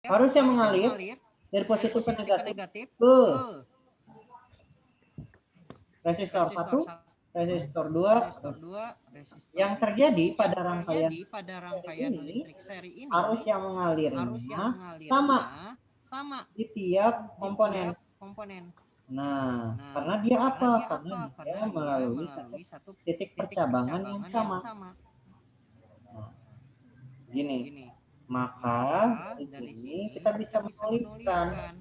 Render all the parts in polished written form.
arus yang mengalir dari positif ke negatif ke resistor 1, resistor 2, yang terjadi pada rangkaian listrik seri ini arus yang mengalirnya sama di tiap komponen. Nah, karena dia apa? Karena dia melalui satu titik percabangan yang sama. Nah, gini. Maka dari sini kita bisa menuliskan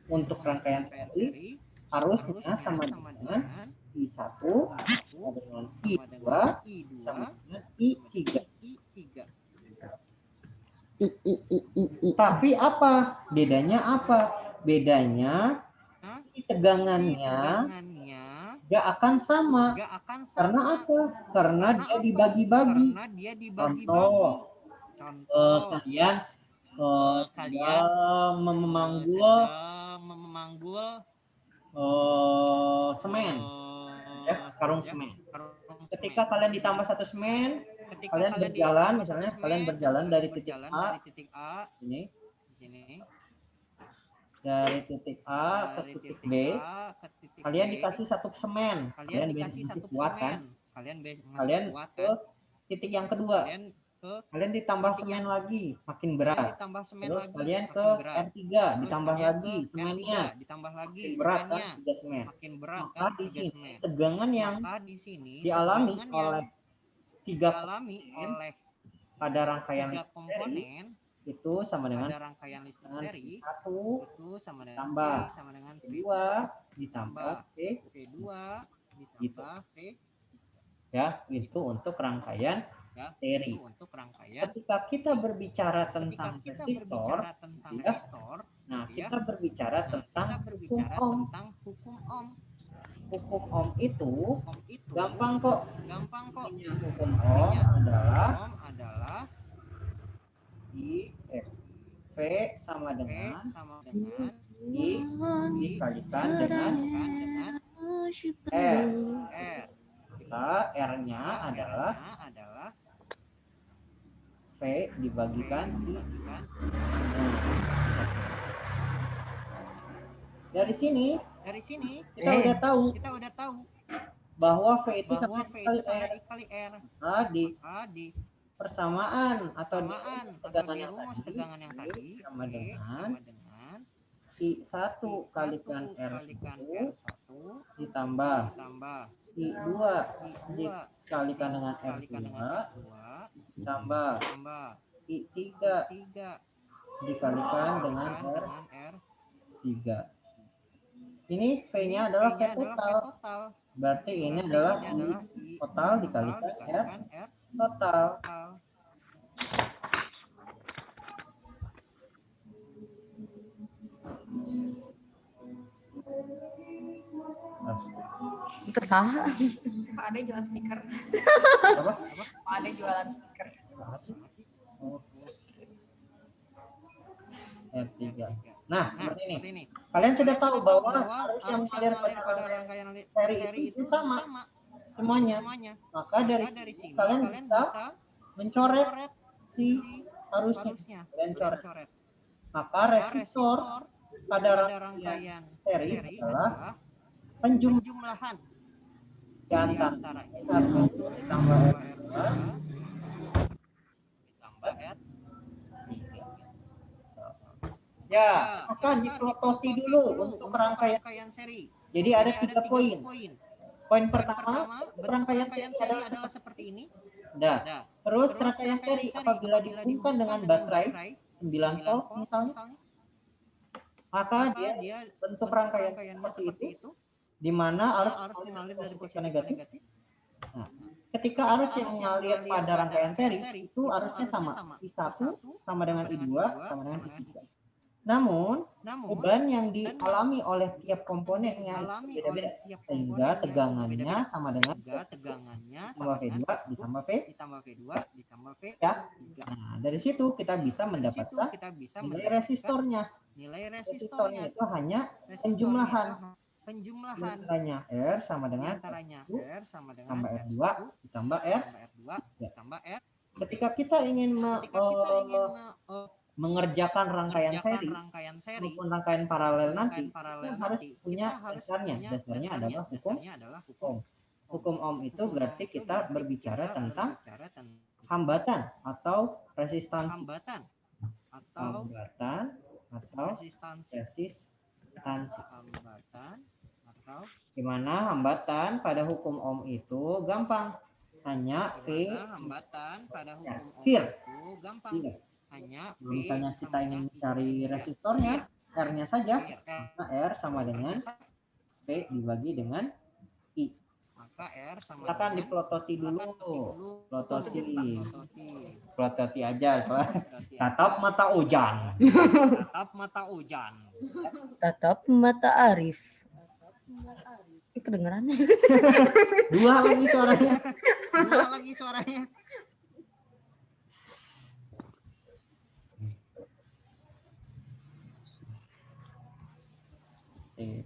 untuk rangkaian seri arusnya sama dengan I1 sama dengan I2 sama dengan I3. Tapi apa? Bedanya apa? Bedanya tegangannya gak akan sama. Karena apa? Karena dia dibagi-bagi. Contoh, kalian memanggul semen, ya, karung semen. Ketika kalian ditambah satu semen, kalian berjalan, misalnya kalian berjalan dari titik A, ini, dari titik A ke titik B, kalian dikasih satu semen, kalian masih kuat kan? Kalian ke titik yang kedua, kalian ditambah semen lagi, makin berat. Terus kalian ke R3, ditambah lagi semennya, makin berat kan, 3 semen. Maka di sini tegangan yang dialami oleh 3 komponen pada rangkaian listrik seri itu sama dengan V1 ditambah V2 ditambah V2 gitu. Ya, itu untuk rangkaian seri. Ketika kita berbicara tentang resistor, ya, nah kita berbicara tentang hukum Ohm. Hukum Ohm itu gampang kok. Hukum Ohm adalah I V sama dengan I dikalikan dengan R. R-nya adalah V dibagikan I. Dari sini kita udah tahu bahwa V itu sama kali R. Di persamaan atau di rumus tegangan yang tadi sama dengan I1 kalikan R1 ditambah I2 dikalikan dengan R2 ditambah I3 dikalikan dengan R3. Ini V-nya adalah V total. Berarti ini adalah I total dikalikan R total. Itu sah. Pak Ade jualan speaker. Apa? Pak Ade jualan speaker. R3. Nah, seperti ini. Kalian sudah tahu bahwa arus yang mengalir pada rangkaian seri itu sama semuanya. Maka dari sini kalian bisa mencoret si arusnya. Kalian coret. Maka resistor pada rangkaian seri adalah penjumlahan di antara I1 ditambah R2 ditambah R3. Ya, akan dipelototi dulu untuk rangkaian seri. Jadi ada 3 poin. Poin pertama, rangkaian seri adalah seperti ini. Nah, terus rangkaian seri apabila dihubungkan dengan baterai 9 volt misalnya, maka dia bentuk rangkaian seperti itu, di mana arus mengalir dari positif ke negatif. Nah, ketika arus yang mengalir pada rangkaian seri itu arusnya sama, I1 sama dengan I2 sama dengan I3. Namun beban yang dialami oleh tiap komponennya itu beda-beda, sehingga tegangannya sama dengan ditambah V2 ditambah V2 ya. Nah, dari situ kita bisa mendapatkan nilai resistornya. Resistornya itu hanya penjumlahan. Nilainya R sama dengan tambah R2 ditambah R. Ketika kita ingin mengerjakan rangkaian seri maupun rangkaian paralel nanti harus punya dasarnya. Dasarnya adalah hukum. Hukum Ohm itu berarti kita berbicara tentang hambatan atau resistansi. Hambatan atau resistansi. Gimana hambatan pada hukum Ohm itu gampang. Hanya V misalnya kita ingin mencari resistornya, R-nya saja, maka R sama dengan V dibagi dengan I. Silakan dipelototi dulu. Pelototi aja. Tatap mata Ujan. Tatap mata Arif. Kedengeran. Dua lagi suaranya.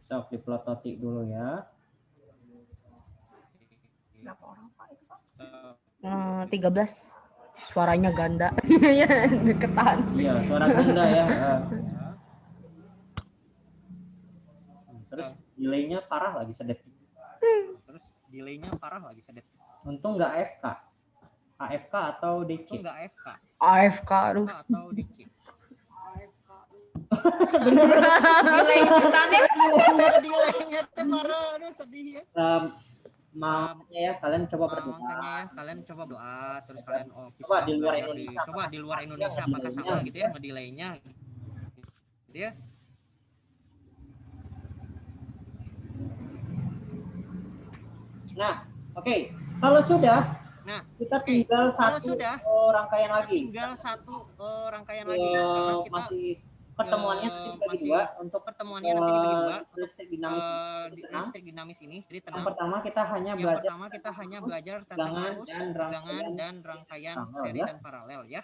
Sok dipelototi dulu ya. Berapa orang Pak itu Pak? 13. Suaranya ganda. Ya, deketan. Iya, suara ganda ya. Terus delaynya parah lagi sedetik. Untung nggak AFK. AFK atau DC? AFK aduh. Delay pesannya. Makanya ya kalian coba berdoa. Terus kalian coba di luar Indonesia apakah sama gitu ya ngedelaynya gitu ya. Nah, oke. Kalau sudah, kita tinggal satu rangkaian lagi. Karena kita masih pertemuannya dibagi dua untuk listrik dinamis ini. Jadi yang pertama kita hanya belajar tentang tegangan dan rangkaian seri dan paralel ya.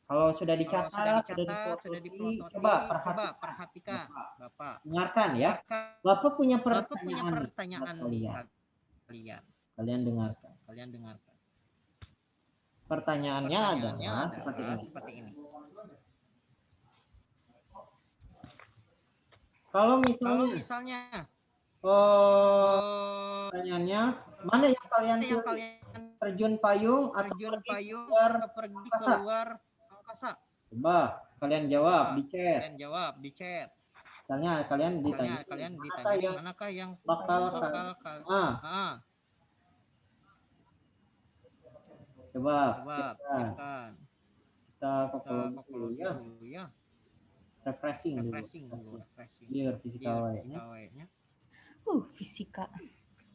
Kalau sudah dicatat, sudah dipelototi, coba perhatikan. Bapak. Dengarkan ya. Bapak punya pertanyaan kalian dengarkan. Pertanyaannya adalah seperti ini. Kalau misalnya pertanyaannya mana yang kalian terjun payung atau pergi keluar angkasa? Coba kalian jawab di chat. Misalnya kalian ditanya manakah yang bakal coba kita fokus dulu ya. Refreshing dulu. Biar fisika nya. Fisika.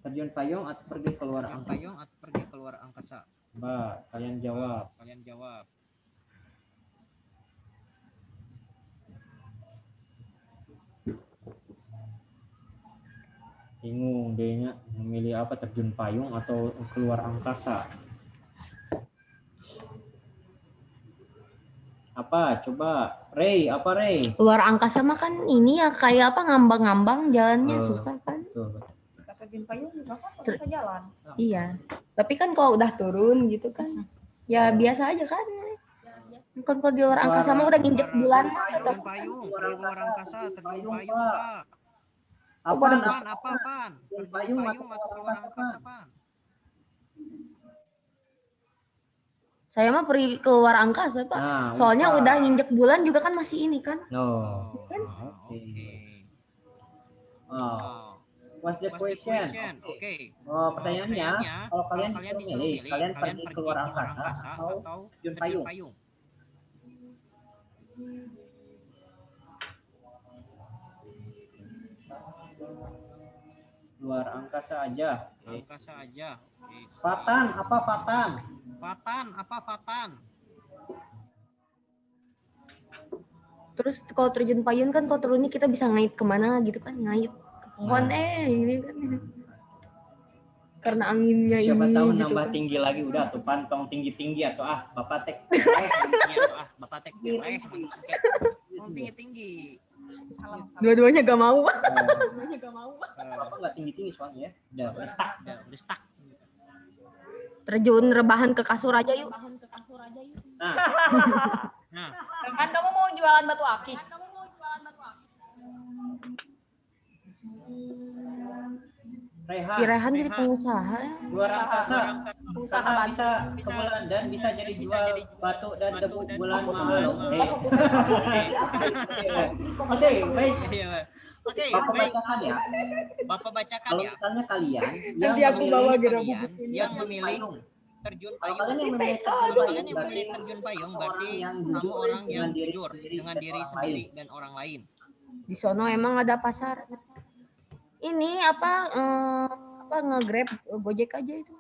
Terjun payung atau pergi keluar angkasa? Coba kalian jawab. Bingung dehnya memilih apa, terjun payung atau keluar angkasa? Apa? Coba Ray, Luar angkasa mah kan ini ya kayak apa ngambang-ngambang jalannya susah kan. Betul. Terjun payung juga kan bisa jalan. Iya. Tapi kan kalau udah turun gitu kan ya biasa aja kan. Kan kalau di luar angkasa mah udah nginjek bulan. Terjun payung, keluar angkasa, terjun payung, Pak. Apaan? Terjun payung atau keluar angkasa, Pak? Saya mah pergi keluar angkasa, Pak. Nah, soalnya udah nginjek bulan juga kan masih ini kan. Oke. What's the question? Oke. Pertanyaannya, kalau kalian disuruh milih, kalian pergi keluar angkasa atau terjun payung? Luar angkasa aja. Fatan, apa Fatan? Terus kalau terjun payung kan kalau turunnya kita bisa ngait kemana gitu kan, ngait ke pohon ini kan. Karena anginnya siapa ini. Siapa tahu gitu nambah kan. tinggi lagi udah tuh pantong tinggi atau bapak tek. Tinggi. Dua-duanya gak mau. Bapak nggak tinggi soalnya ya. Udah stuck. Terjun rebahan ke kasur aja yuk. Nah, Nah, Kan kamu mau jualan batu akik. Rehan, Si Rehan jadi pengusaha ya. luar angkasa. Usaha Karena batu. bisa ke bulan dan bisa jadi jual batu dan debu bulan mahal loh. Oke, baik. iya. Oke, Bapak baik. bacakan ya. Bapak bacakan Kalau ya. misalnya kalian Nanti aku bawa gerobak Kalian ini. yang memilih terjun kalau payung. kalian yang memilih terjun Kalian payung, yang berarti memilih terjun payung kamu berarti orang yang kamu jujur orang yang dengan diri jujur sendiri dengan dan diri orang sendiri lain. dan orang lain. Di sono emang ada pasar. Ini apa nge-Grab Gojek aja itu.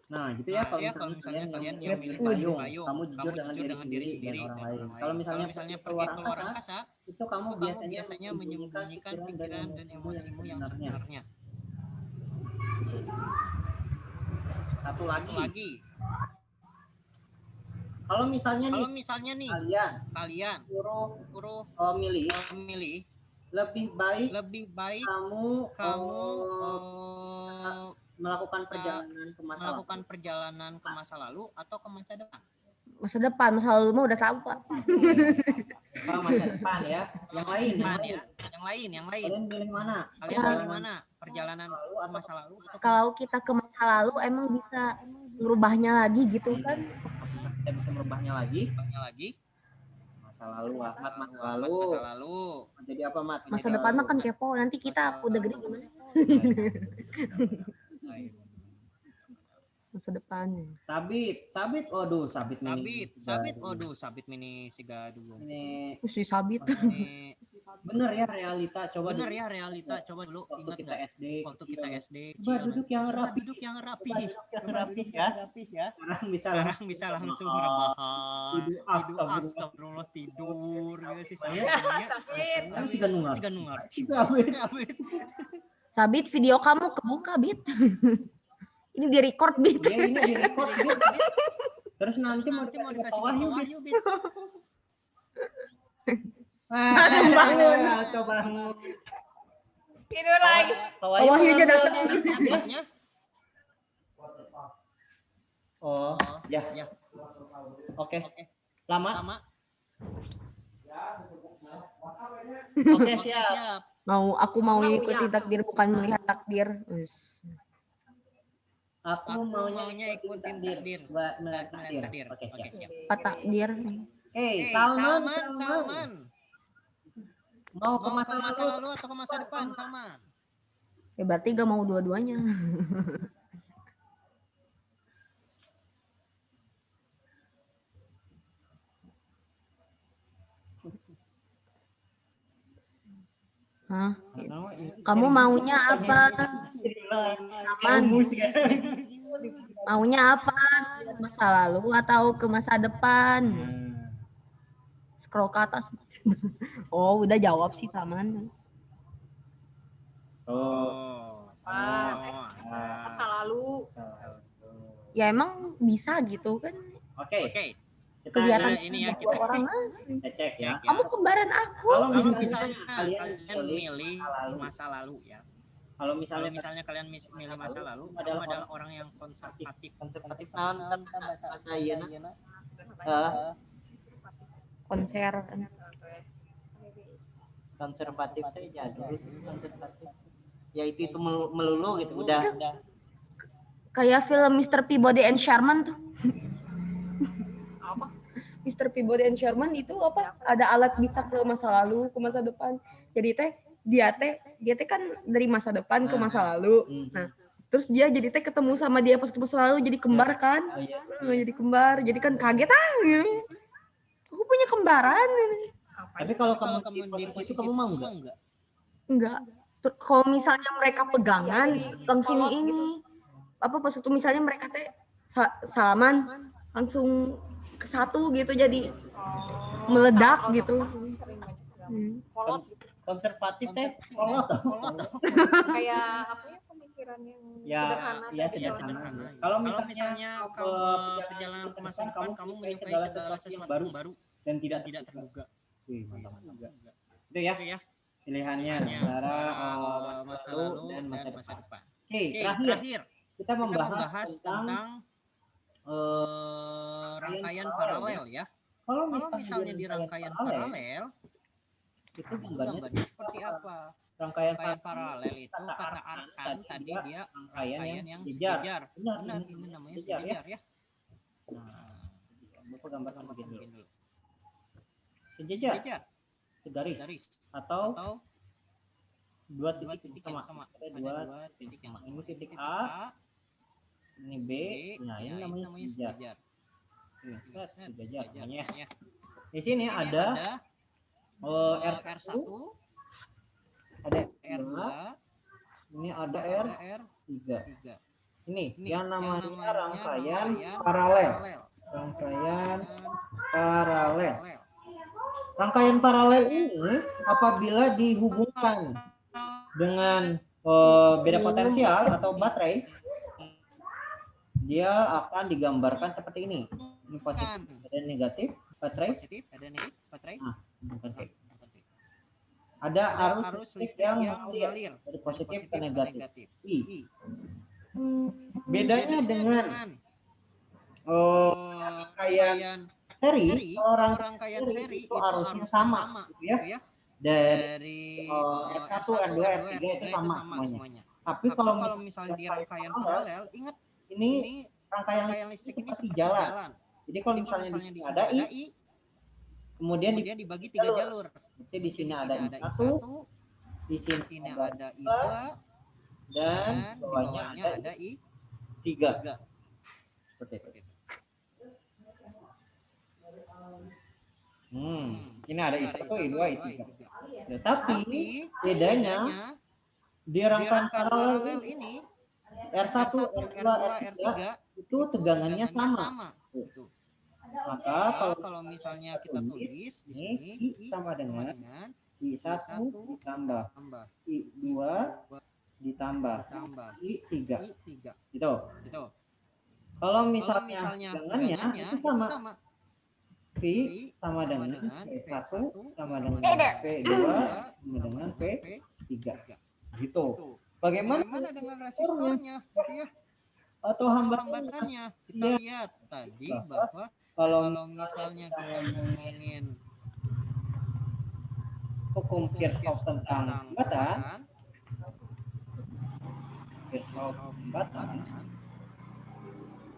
Nah, gitu ya. Kalau Ya, misalnya kalian yang yang memilih memilih payung, payung, kamu jujur dengan diri sendiri dan orang lain. Kalau Kalau misalnya pergi keluar keluar angkasa, angkasa, itu kamu kamu biasanya menyembunyikan pikiran dan emosimu yang sebenarnya. Satu Satu lagi, lagi, kalau misalnya kalau nih misalnya nih kalian suruh milih, milih lebih baik lebih baik kamu kamu melakukan perjalanan ke masa lalu. melakukan perjalanan ke masa lalu atau ke masa depan. Masa depan, masa lalu mah udah tahu, Pak. Kalau masa depan ya. Yang lain, Yang lain. Kalian pilih mana? Kalian pilih mana? Perjalanan ke masa lalu atau Kalau kita ke masa lalu emang bisa ngerubahnya lagi gitu kan? kita bisa merubahnya lagi? Masa lalu, Ahmad, masa lalu. Jadi apa, Mat? Masa depan mah kan kepo, nanti kita udah gede gimana? Masa depannya. Sabit, waduh, sabit mini siga dulu. Ini Si Sabit. Ini bener ya realita, coba dulu waktu ingat kita nggak? SD. Waktu kita SD. Coba duduk yang rapi. Ya. Sekarang bisa langsung rebahan. Astagfirullah tidur gitu sih saya. Masih ganungar. Sabit. Sabit, video kamu kebuka, Bit. Ini di-record, Bit. Ya, ini di-record, Bit. Terus nanti mau dikasih ke Wahyu, Bit. Coba Tidur lagi. Wahyu aja datang. Oh, ya. Oke. Lama? Oke, siap. Aku mau ikuti takdir bukan melihat takdir. Aku maunya ikutin takdir. Melihat takdir. Oke, siap. Apa takdir? Salman. Mau ke masa lalu atau ke masa depan, Salman? Ya berarti gak mau dua-duanya. Hah? Kamu maunya apa? Salman. Maunya apa? Masa lalu atau ke masa depan? Scroll ke atas. Oh, udah jawab sih Salman. Masa lalu. Ya emang bisa gitu kan? Oke. Kelihatan ini ya kita orang kita cek ya. Kamu kembaran aku. Kalau misalnya kalian milih masa lalu ya. Kalau misalnya kalian milih masa lalu, kamu adalah orang yang konservatif. Bahasa Iyana. Konservatif teh jadul. Konservatif. Ya itu melulu gitu udah. Kayak film Mr. Peabody and Sherman tuh. Apa? Mr. Peabody and Sherman itu apa? Ada alat bisa ke masa lalu, ke masa depan. Jadi dia teh kan dari masa depan ke masa lalu. Nah, terus dia jadi ketemu sama dia pas ke masa lalu jadi kembar kan? Jadi kembar. Jadi kan kaget Aku punya kembaran. Tapi kalau kamu di posisi itu kamu mau enggak? Enggak. Kalau misalnya mereka pegangan langsung ini apa pas itu misalnya mereka salaman langsung ke satu gitu jadi meledak gitu. Kolot. Konservatif teh kolot. Kayak apa ya pemikiran yang sederhana. Ya sederhana. Kalau misalnya perjalanan ke masa depan kamu menyukai segala sesuatu baru dan tidak terduga. Mantap juga. Itu ya pilihannya antara masa lalu dan masa depan. Oke, terakhir kita membahas tentang rangkaian paralel ya. Kalau Kalau misalnya di rangkaian paralel itu gambarnya seperti apa? Rangkaian Paralel itu kata arkan tadi dia rangkaian yang sejajar. Benar, ini namanya sejajar ya. Nah, Bapak gambarkan begini dulu. Sejajar, segaris, atau dua titik yang sama. Ada dua titik yang sama. Ini titik A, ini B. Nah, ini namanya sejajar. Sejajar namanya. Di sini ada R1, ada R2, ini ada R3. Ini yang namanya rangkaian paralel. Rangkaian paralel ini apabila dihubungkan dengan beda potensial atau baterai, dia akan digambarkan seperti ini. Ini positif dan negatif baterai. Nah, ada arus listrik yang mengalir dari positif ke negatif. I. Bedanya dengan rangkaian seri, kalau rangkaian seri itu arusnya sama, gitu ya. Dari R1, R2, R3 itu sama semuanya. Tapi kalau misalnya di rangkaian paralel, ingat ini rangkaian listrik ini seperti jalan. Jadi kalau misalnya di sini ada I, kemudian dibagi 3 jalur. Jadi di sini ada I1, di sini ada I2, dan di bawahnya ada I3. Seperti itu. Ini ada I1, I2, I3. Ya, tapi bedanya di rangkaian paralel ini R1, R2, R3 itu tegangannya sama. Maka kalau misalnya kita tulis di sini I sama dengan I1 ditambah I2 ditambah I3. Gitu. Kalau misalnya tegangannya itu sama. V sama dengan V1 sama dengan V2 sama dengan V3. Gitu. Bagaimana dengan resistornya? Ya. Atau hambatannya? Kita lihat tadi bahwa kalau misalnya kita ngomongin hukum Kirchhoff tentang hambatan,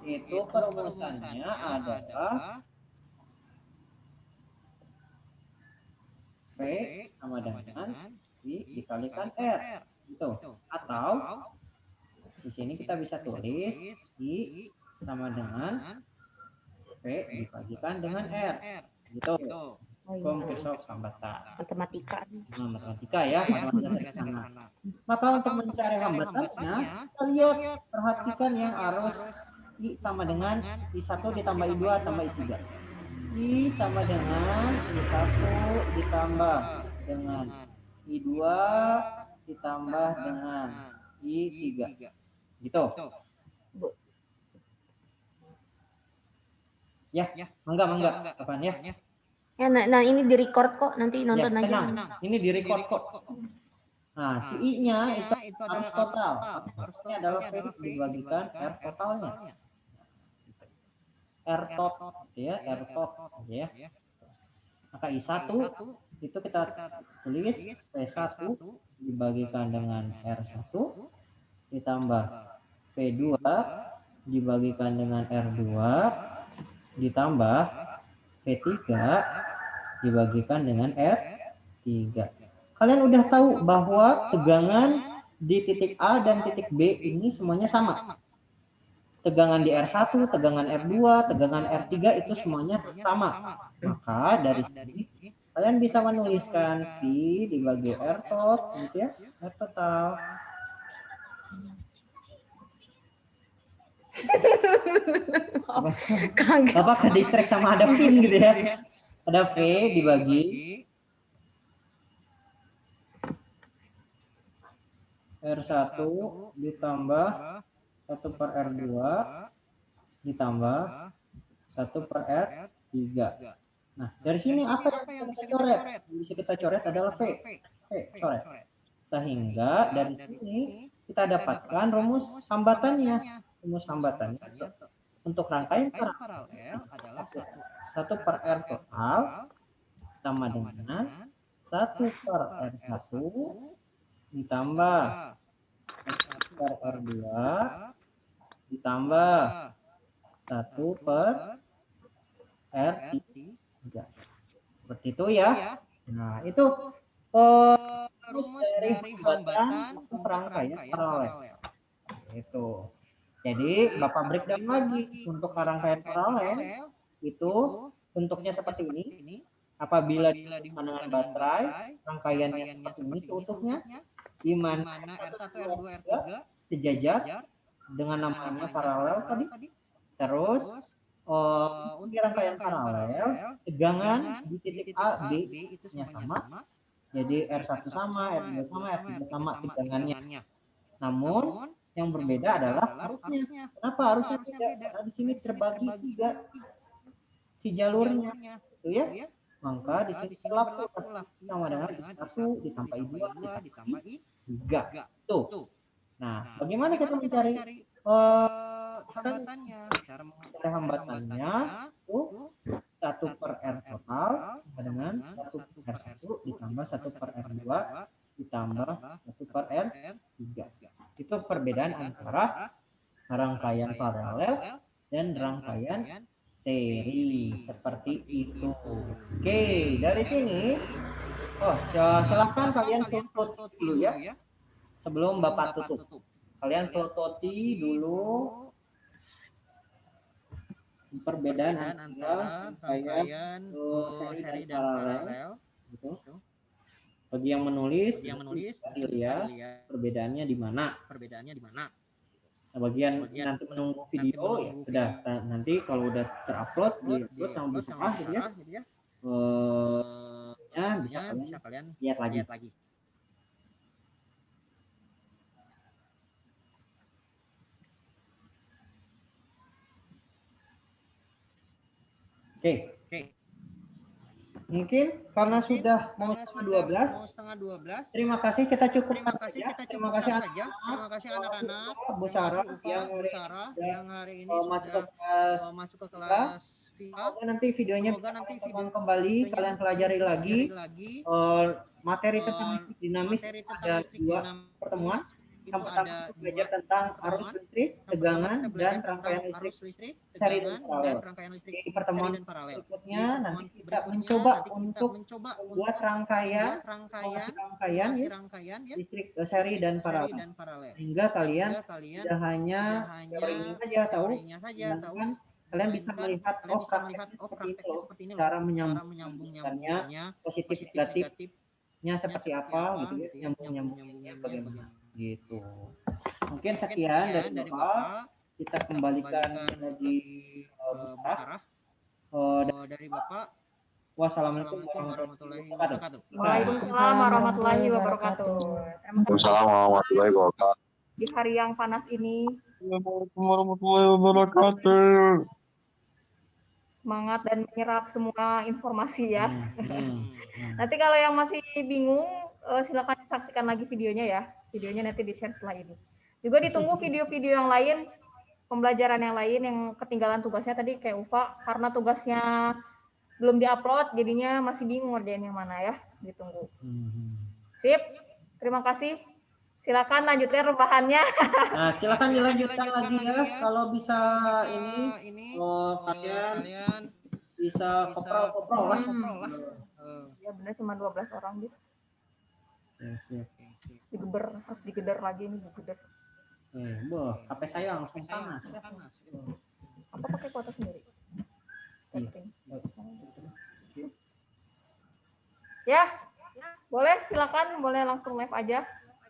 itu perumusannya adalah V sama dengan I dikalikan R, gitu. Atau di sini kita bisa tulis I sama dengan V dibagikan dengan R, gitu. Hukum Kirchhoff hambatan. Matematika. Nah, matematika ya, matematika sederhana. Maka untuk mencari hambatannya, kita lihat, perhatikan yang arus I sama dengan I1 ditambah I2 tambah I3. I sama dengan I1 ditambah dengan I2 ditambah dengan I3. Gitu. Ya, mangga kapan ya? Ya, nah ini di record kok, nanti nonton ya, aja. Ini di record kok. Nah, si I-nya itu arus total. Arusnya adalah V dibagikan R totalnya. R tot, ya, R tot, ya. Maka I1 itu kita tulis V1 dibagikan dengan R1 ditambah V2 dibagikan dengan R2 ditambah V3 dibagikan dengan R3. Kalian udah tahu bahwa tegangan di titik A dan titik B ini semuanya sama. Tegangan di R1, tegangan R2, tegangan R3 itu semuanya sama. Maka dari sini kalian bisa menuliskan V dibagi R tot, gitu ya, R total. Bapak ke distract sama ada pin gitu ya. Ada V dibagi R1 ditambah 1 per R2 ditambah 1 per R3. Nah, dari sini apa yang bisa kita coret? Yang bisa kita coret adalah V. Coret. Sehingga dari sini kita dapatkan rumus hambatannya. Rumus hambatannya untuk rangkaian paralel adalah 1 per R total sama dengan 1 per R1 ditambah 1 per R2 ditambah 1 per R3. Seperti itu ya. Nah, itu rumus dari hambatan untuk rangkaian paralel. Itu. Jadi Bapak breakdown lagi untuk rangkaian paralel itu bentuknya seperti ini. Apabila dihubungkan dengan baterai, rangkaiannya seperti ini seutuhnya, di mana R1, R2, R3 sejajar dengan namanya paralel tadi. Terus untuk rangkaian paralel, tegangan di titik A, B nya sama. Jadi R1 sama, R2 sama, R3 sama tegangannya. Namun yang berbeda adalah arusnya. Kenapa arusnya beda? Karena di sini terbagi 3 si jalurnya, itu ya. Maka di sini berlaku sama dengan 1 ditambah 2 ditambah 3. Tuh. Nah, bagaimana kita mencari hambatannya? Cara mencari hambatannya tuh 1 per R total sama dengan 1 per R1 ditambah 1 per R2 ditambah 1 per R3. Itu perbedaan antara rangkaian paralel dan rangkaian seri seperti itu. Oke, dari sini silahkan kalian foto dulu ya sebelum Bapak tutup. Kalian fototi dulu perbedaan antara rangkaian seri dan paralel gitu. Bagi yang menulis dilihat perbedaannya di mana. Nah, bagian nanti menunggu video ya sudah. Nanti kalau udah terupload diupload sama Bu Sarah gitu ya. Bisa kalian lihat lagi. Oke. Mungkin karena sudah mau setengah 12. Terima kasih, kita cukupkan saja. Terima kasih anak-anak. Bu Sarah yang hari ini masuk ke kelas. Semoga nanti videonya bisa kembali, kalian pelajari lagi materi tentang listrik dinamis. Ada 2 pertemuan. Yang pertama belajar tentang arus listrik, tegangan, dan rangkaian listrik seri dan paralel. Di pertemuan berikutnya nanti kita mencoba untuk membuat rangkaian listrik seri dan paralel. Sehingga kalian tidak hanya teorinya saja tahu, melainkan kalian bisa melihat prakteknya seperti ini, cara menyambungkannya, positif negatifnya seperti apa gitu ya, nyambungnya bagaimana gitu. Mungkin sekian dari Bapak, kita kembalikan lagi Bu Sarah dari Bapak. Wassalamualaikum warahmatullahi wabarakatuh. Waalaikumsalam warahmatullahi wabarakatuh. Waalaikumsalam warahmatullahi wabarakatuh. Di hari yang panas ini, Assalamualaikum warahmatullahi wabarakatuh. semangat dan menyerap semua informasi ya. Nanti kalau yang masih bingung, silakan saksikan lagi videonya ya. Videonya nanti di-share setelah ini. Juga ditunggu video-video yang lain, pembelajaran yang lain yang ketinggalan tugasnya tadi kayak Ufa, karena tugasnya belum diupload, jadinya masih bingung ngerjain yang mana ya. Ditunggu. Sip, terima kasih. Silakan lanjutkan rebahannya. Nah, silakan dilanjutkan lagi ya. Kalau bisa ini kalian bisa koprol lah. Ya benar, cuma 12 orang gitu. Siap. Harus digeder lagi nih, digeder. HP saya langsung panas. Apa pakai kuota sendiri? Ya, boleh silakan, boleh langsung live aja.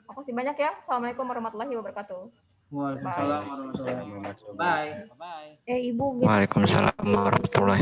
Makasih banyak ya. Assalamualaikum warahmatullahi wabarakatuh. Waalaikumsalam warahmatullahi wabarakatuh. Bye. Ibu. Waalaikumsalam warahmatullahi wabarakatuh.